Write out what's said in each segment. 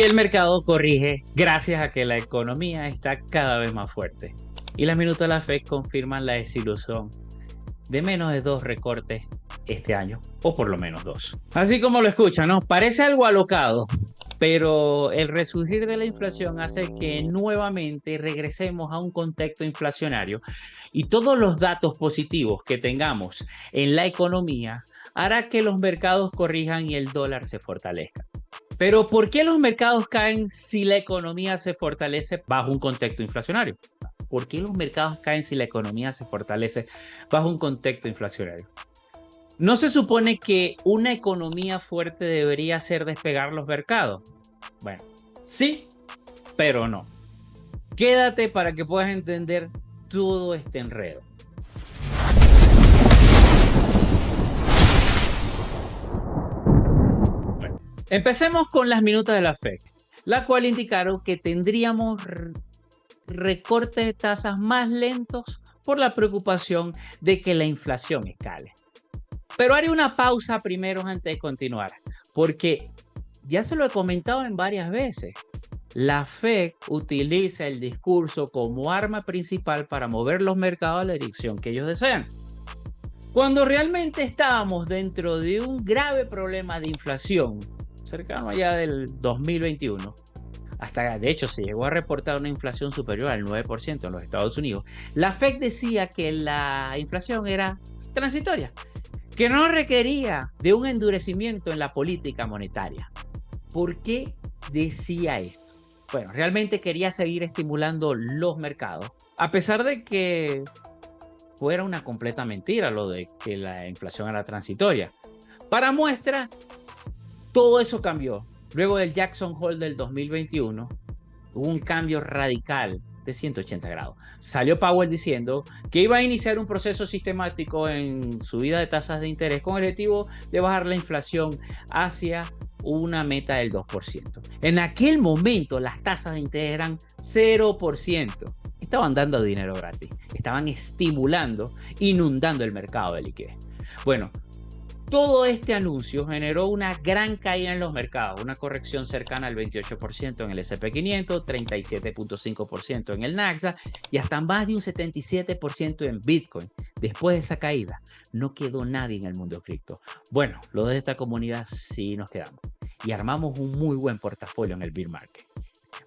El mercado corrige gracias a que la economía está cada vez más fuerte. Y las minutas de la Fed confirman la desilusión de menos de 2 recortes este año, o por lo menos 2. Así como lo escuchan, ¿no? Parece algo alocado, pero el resurgir de la inflación hace que nuevamente regresemos a un contexto inflacionario y todos los datos positivos que tengamos en la economía hará que los mercados corrijan y el dólar se fortalezca. Pero ¿por qué los mercados caen si la economía se fortalece bajo un contexto inflacionario? ¿Por qué los mercados caen si la economía se fortalece bajo un contexto inflacionario? ¿No se supone que una economía fuerte debería hacer despegar los mercados? Bueno, sí, pero no. Quédate para que puedas entender todo este enredo. Bueno, empecemos con las minutas de la Fed, la cual indicaron que tendríamos recortes de tasas más lentos por la preocupación de que la inflación escale. Pero haré una pausa primero antes de continuar, porque ya se lo he comentado en varias veces. La Fed utiliza el discurso como arma principal para mover los mercados a la dirección que ellos desean. Cuando realmente estábamos dentro de un grave problema de inflación, cercano allá del 2021, hasta de hecho se llegó a reportar una inflación superior al 9% en los Estados Unidos, la Fed decía que la inflación era transitoria, que no requería de un endurecimiento en la política monetaria. ¿Por qué decía esto? Bueno, realmente quería seguir estimulando los mercados, a pesar de que fuera una completa mentira lo de que la inflación era transitoria. Para muestra, todo eso cambió. Luego del Jackson Hole del 2021, hubo un cambio radical de 180 grados. Salió Powell diciendo que iba a iniciar un proceso sistemático en subida de tasas de interés con el objetivo de bajar la inflación hacia una meta del 2%. En aquel momento las tasas de interés eran 0%. Estaban dando dinero gratis. Estaban estimulando, inundando el mercado de liquidez. Bueno, todo este anuncio generó una gran caída en los mercados, una corrección cercana al 28% en el S&P 500, 37.5% en el Nasdaq y hasta más de un 77% en Bitcoin. Después de esa caída, no quedó nadie en el mundo cripto. Bueno, los de esta comunidad sí nos quedamos y armamos un muy buen portafolio en el bear market.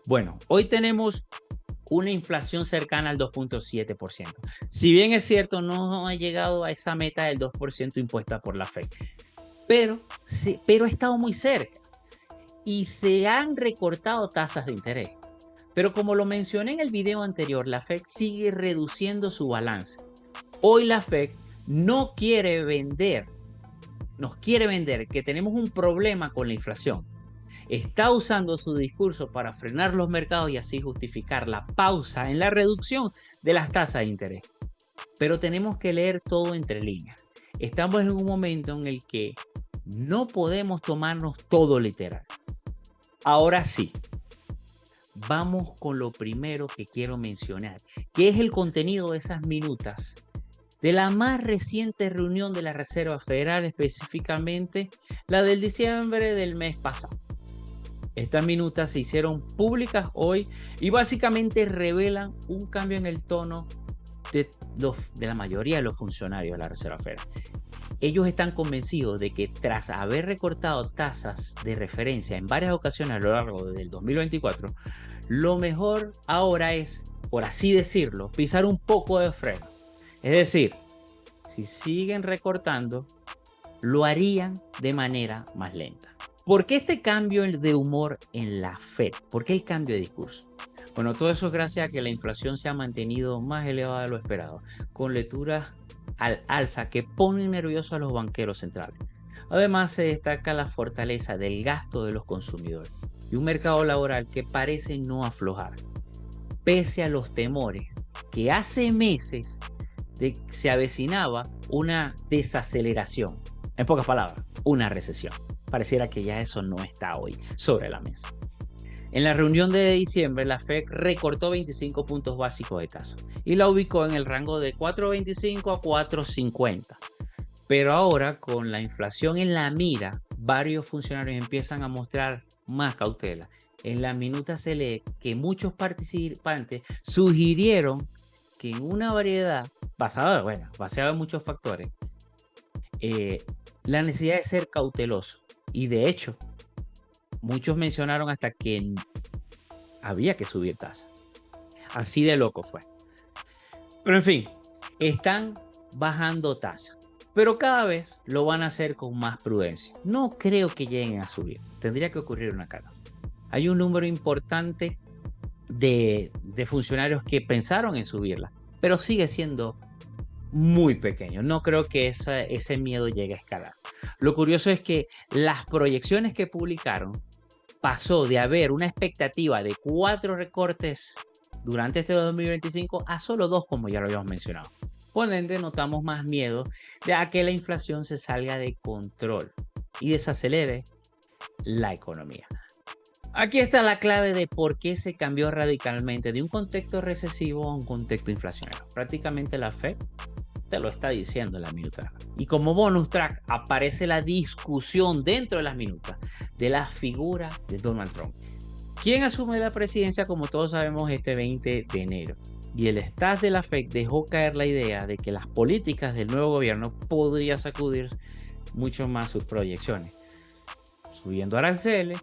Bueno, hoy tenemos una inflación cercana al 2.7%. Si bien es cierto, no ha llegado a esa meta del 2% impuesta por la Fed, pero ha estado muy cerca y se han recortado tasas de interés. Pero como lo mencioné en el video anterior, la Fed sigue reduciendo su balance. Hoy la Fed no quiere vender, nos quiere vender que tenemos un problema con la inflación. Está usando su discurso para frenar los mercados y así justificar la pausa en la reducción de las tasas de interés. Pero tenemos que leer todo entre líneas. Estamos en un momento en el que no podemos tomarnos todo literal. Ahora sí, vamos con lo primero que quiero mencionar, que es el contenido de esas minutas de la más reciente reunión de la Reserva Federal, específicamente la del diciembre del mes pasado. Estas minutas se hicieron públicas hoy y básicamente revelan un cambio en el tono de la mayoría de los funcionarios de la Reserva Federal. Ellos están convencidos de que tras haber recortado tasas de referencia en varias ocasiones a lo largo del 2024, lo mejor ahora es, por así decirlo, pisar un poco de freno. Es decir, si siguen recortando, lo harían de manera más lenta. ¿Por qué este cambio de humor en la Fed? ¿Por qué el cambio de discurso? Bueno, todo eso es gracias a que la inflación se ha mantenido más elevada de lo esperado, con lecturas al alza que ponen nerviosos a los banqueros centrales. Además, se destaca la fortaleza del gasto de los consumidores y un mercado laboral que parece no aflojar, pese a los temores que hace meses se avecinaba una desaceleración. En pocas palabras, una recesión. Pareciera que ya eso no está hoy sobre la mesa. En la reunión de diciembre, la Fed recortó 25 puntos básicos de tasa y la ubicó en el rango de 4.25 a 4.50. Pero ahora, con la inflación en la mira, varios funcionarios empiezan a mostrar más cautela en la minuta se lee que muchos participantes sugirieron que en una variedad, basada en muchos factores, la necesidad de ser cauteloso. Y de hecho, muchos mencionaron hasta que había que subir tasas. Así de loco fue. Pero en fin, están bajando tasas, pero cada vez lo van a hacer con más prudencia. No creo que lleguen a subir. Tendría que ocurrir una cosa. Hay un número importante de funcionarios que pensaron en subirla, pero sigue siendo muy pequeño. No creo que ese miedo llegue a escalar. Lo curioso es que las proyecciones que publicaron pasó de haber una expectativa de 4 recortes durante este 2025 a solo 2, como ya lo habíamos mencionado. Por ende, notamos más miedo de a que la inflación se salga de control y desacelere la economía. Aquí está la clave de por qué se cambió radicalmente de un contexto recesivo a un contexto inflacionario. Prácticamente la Fed te lo está diciendo en la minuta. Y como bonus track aparece la discusión dentro de las minutas de la figura de Donald Trump, quien asume la presidencia, como todos sabemos, este 20 de enero. Y el staff de la Fed dejó caer la idea de que las políticas del nuevo gobierno podrían sacudir mucho más sus proyecciones, subiendo aranceles,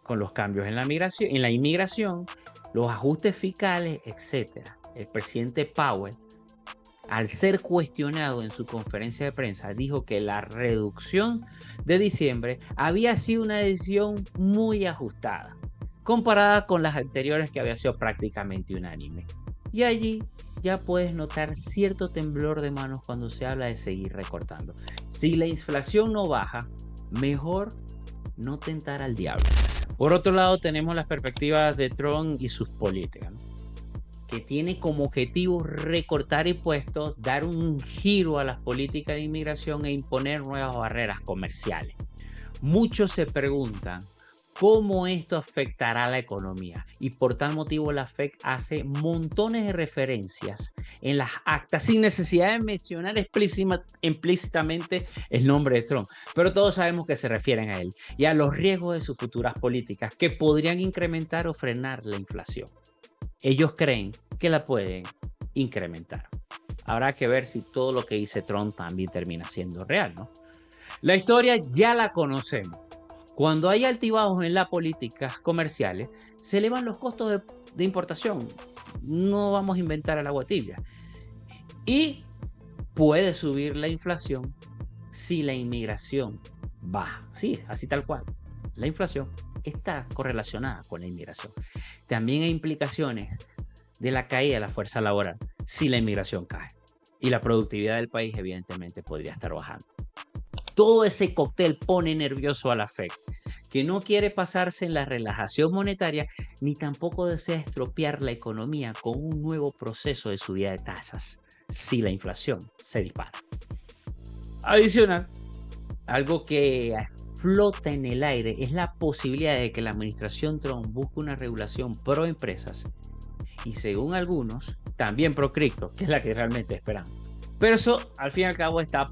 con los cambios en la inmigración, los ajustes fiscales, etc. El presidente Powell, al ser cuestionado en su conferencia de prensa, dijo que la reducción de diciembre había sido una decisión muy ajustada, comparada con las anteriores que había sido prácticamente unánime. Y allí ya puedes notar cierto temblor de manos cuando se habla de seguir recortando. Si la inflación no baja, mejor no tentar al diablo. Por otro lado, tenemos las perspectivas de Trump y sus políticas, ¿no? Que tiene como objetivo recortar impuestos, dar un giro a las políticas de inmigración e imponer nuevas barreras comerciales. Muchos se preguntan cómo esto afectará a la economía, y por tal motivo la FED hace montones de referencias en las actas sin necesidad de mencionar implícitamente el nombre de Trump, pero todos sabemos que se refieren a él y a los riesgos de sus futuras políticas que podrían incrementar o frenar la inflación. Ellos creen que la pueden incrementar. Habrá que ver si todo lo que dice Trump también termina siendo real, ¿no? La historia ya la conocemos. Cuando hay altibajos en las políticas comerciales, se elevan los costos de importación. No vamos a inventar el agua tibia. Y puede subir la inflación si la inmigración baja. Sí, así tal cual. La inflación está correlacionada con la inmigración. También hay implicaciones de la caída de la fuerza laboral si la inmigración cae. Y la productividad del país evidentemente podría estar bajando. Todo ese cóctel pone nervioso a la Fed, que no quiere pasarse en la relajación monetaria ni tampoco desea estropear la economía con un nuevo proceso de subida de tasas si la inflación se dispara. Adicional, algo que flota en el aire es la posibilidad de que la administración Trump busque una regulación pro empresas y, según algunos, también pro cripto, que es la que realmente esperan. Pero eso al fin y al cabo está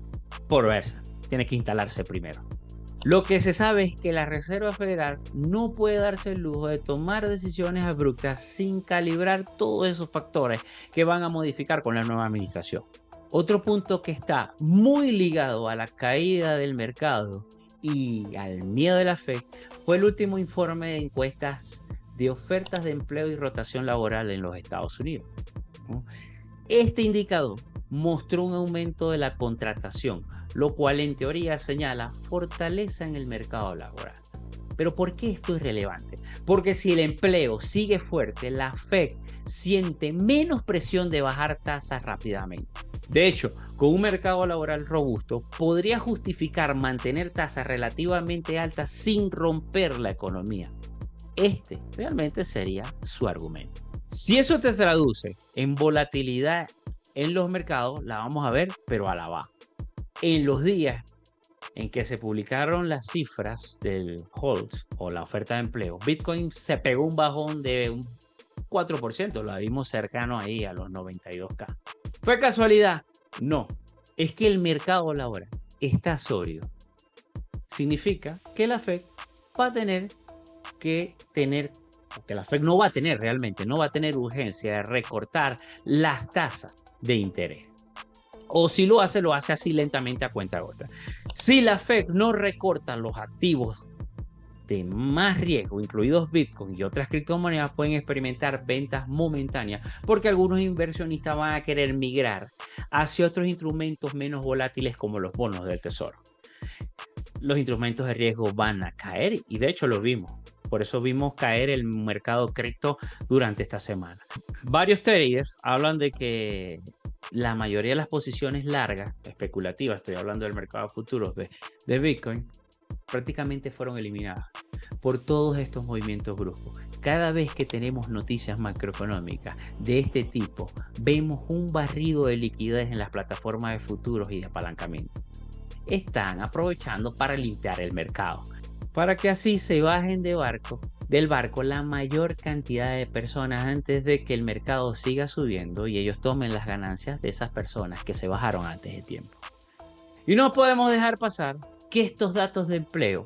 por verse. Tiene que instalarse primero. Lo que se sabe es que la Reserva Federal no puede darse el lujo de tomar decisiones abruptas sin calibrar todos esos factores que van a modificar con la nueva administración. Otro punto que está muy ligado a la caída del mercado y al miedo de la Fed fue el último informe de encuestas de ofertas de empleo y rotación laboral en los Estados Unidos. Este indicador mostró un aumento de la contratación, lo cual en teoría señala fortaleza en el mercado laboral. ¿Pero por qué esto es relevante? Porque si el empleo sigue fuerte, la Fed siente menos presión de bajar tasas rápidamente. De hecho, con un mercado laboral robusto, podría justificar mantener tasas relativamente altas sin romper la economía. Este realmente sería su argumento. Si eso te traduce en volatilidad en los mercados, la vamos a ver, pero a la baja. En los días en que se publicaron las cifras del HOLT o la oferta de empleo, Bitcoin se pegó un bajón de un 4%, lo vimos cercano ahí a los 92K. ¿Fue casualidad? No, es que el mercado laboral está sólido. Significa que la Fed va a tener que tener porque la Fed no va a tener realmente, no va a tener urgencia de recortar las tasas de interés. O si lo hace así lentamente a cuentagotas. Si la Fed no recorta los activos de más riesgo, incluidos Bitcoin y otras criptomonedas, pueden experimentar ventas momentáneas porque algunos inversionistas van a querer migrar hacia otros instrumentos menos volátiles como los bonos del tesoro. Los instrumentos de riesgo van a caer y de hecho lo vimos. Por eso vimos caer el mercado cripto durante esta semana. Varios traders hablan de que la mayoría de las posiciones largas, especulativas, estoy hablando del mercado de futuros de Bitcoin, prácticamente fueron eliminadas por todos estos movimientos bruscos. Cada vez que tenemos noticias macroeconómicas de este tipo, vemos un barrido de liquidez en las plataformas de futuros y de apalancamiento. Están aprovechando para limpiar el mercado, para que así se bajen del barco la mayor cantidad de personas antes de que el mercado siga subiendo y ellos tomen las ganancias de esas personas que se bajaron antes de tiempo. Y no podemos dejar pasar que estos datos de empleo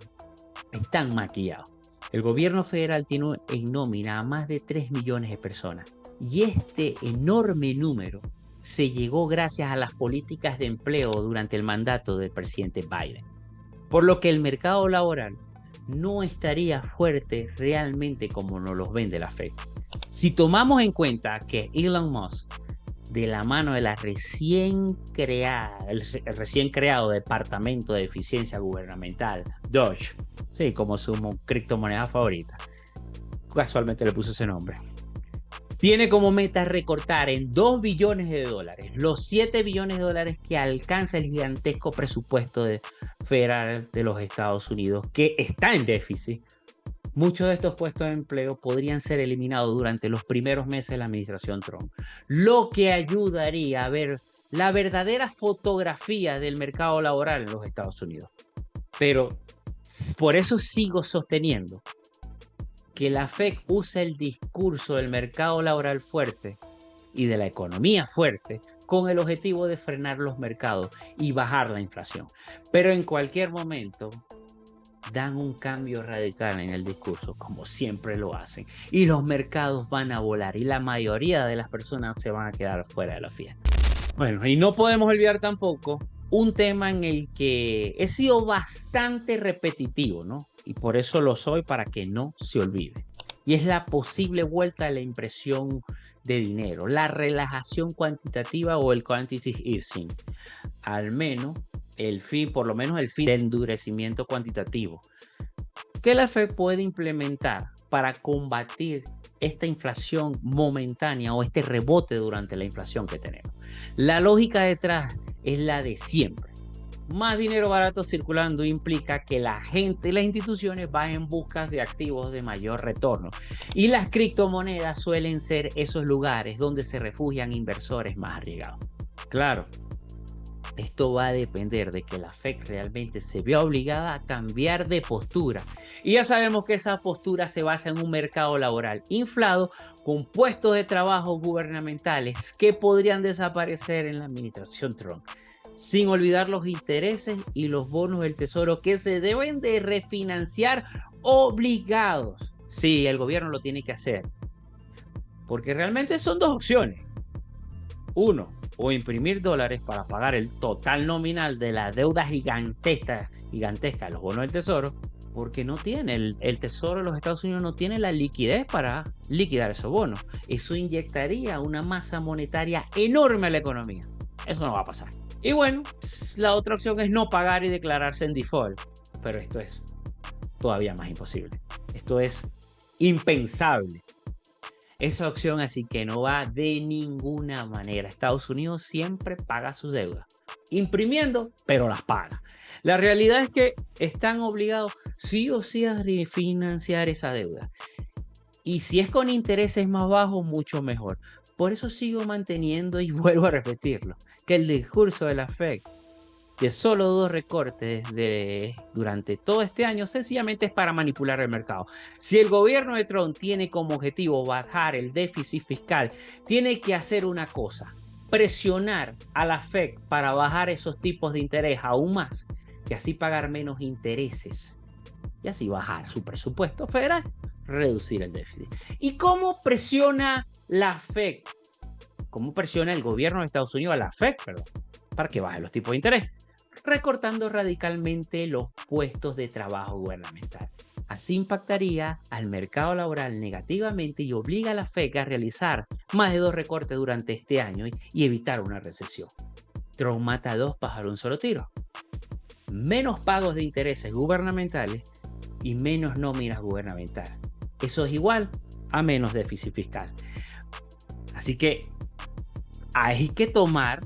están maquillados. El gobierno federal tiene en nómina a más de 3 millones de personas y este enorme número se llegó gracias a las políticas de empleo durante el mandato del presidente Biden. Por lo que el mercado laboral no estaría fuerte realmente como nos los vende la Fed. Si tomamos en cuenta que Elon Musk, de la mano de el recién creado Departamento de Eficiencia Gubernamental, Doge, sí, como su criptomoneda favorita, casualmente le puso ese nombre, tiene como meta recortar en 2 billones de dólares los 7 billones de dólares que alcanza el gigantesco presupuesto federal de los Estados Unidos, que está en déficit. Muchos de estos puestos de empleo podrían ser eliminados durante los primeros meses de la administración Trump, lo que ayudaría a ver la verdadera fotografía del mercado laboral en los Estados Unidos. Pero por eso sigo sosteniendo que la Fed usa el discurso del mercado laboral fuerte y de la economía fuerte con el objetivo de frenar los mercados y bajar la inflación. Pero en cualquier momento dan un cambio radical en el discurso, como siempre lo hacen, y los mercados van a volar y la mayoría de las personas se van a quedar fuera de la fiesta. Bueno, y no podemos olvidar tampoco un tema en el que he sido bastante repetitivo, ¿no? Y por eso lo soy, para que no se olvide. Y es la posible vuelta a la impresión de dinero, la relajación cuantitativa o el quantitative easing. Al menos por lo menos el fin del endurecimiento cuantitativo que la Fed puede implementar para combatir esta inflación momentánea o este rebote durante la inflación que tenemos. La lógica detrás es la de siempre. Más dinero barato circulando implica que la gente y las instituciones van en busca de activos de mayor retorno. Y las criptomonedas suelen ser esos lugares donde se refugian inversores más arriesgados. Claro, esto va a depender de que la Fed realmente se vea obligada a cambiar de postura. Y ya sabemos que esa postura se basa en un mercado laboral inflado con puestos de trabajo gubernamentales que podrían desaparecer en la administración Trump. Sin olvidar los intereses y los bonos del tesoro que se deben de refinanciar obligados. Sí, el gobierno lo tiene que hacer. Porque realmente son dos opciones. Uno, o imprimir dólares para pagar el total nominal de la deuda gigantesca de los bonos del tesoro, porque no tiene el tesoro de los Estados Unidos no tiene la liquidez para liquidar esos bonos. Eso inyectaría una masa monetaria enorme a la economía. Eso no va a pasar. Y bueno, la otra opción es no pagar y declararse en default, pero esto es todavía más imposible. Esto es impensable. Esa opción así que no va de ninguna manera. Estados Unidos siempre paga sus deudas, imprimiendo, pero las paga. La realidad es que están obligados sí o sí a refinanciar esa deuda. Y si es con intereses más bajos, mucho mejor. Por eso sigo manteniendo y vuelvo a repetirlo, que el discurso de la Fed de solo 2 recortes durante todo este año sencillamente es para manipular el mercado. Si el gobierno de Trump tiene como objetivo bajar el déficit fiscal, tiene que hacer una cosa: presionar a la Fed para bajar esos tipos de interés aún más, y así pagar menos intereses y así bajar su presupuesto federal. reducir el déficit. ¿Y cómo presiona la Fed? ¿Cómo presiona el gobierno de Estados Unidos a la Fed, perdón, para que baje los tipos de interés? Recortando radicalmente los puestos de trabajo gubernamental. Así impactaría al mercado laboral negativamente y obliga a la Fed a realizar más de 2 recortes durante este año y evitar una recesión. Trump mata a 2 pájaros de un solo tiro. Menos pagos de intereses gubernamentales y menos nóminas gubernamentales. Eso es igual a menos déficit fiscal. Así que hay que tomar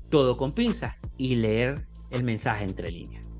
todo con pinzas y leer el mensaje entre líneas.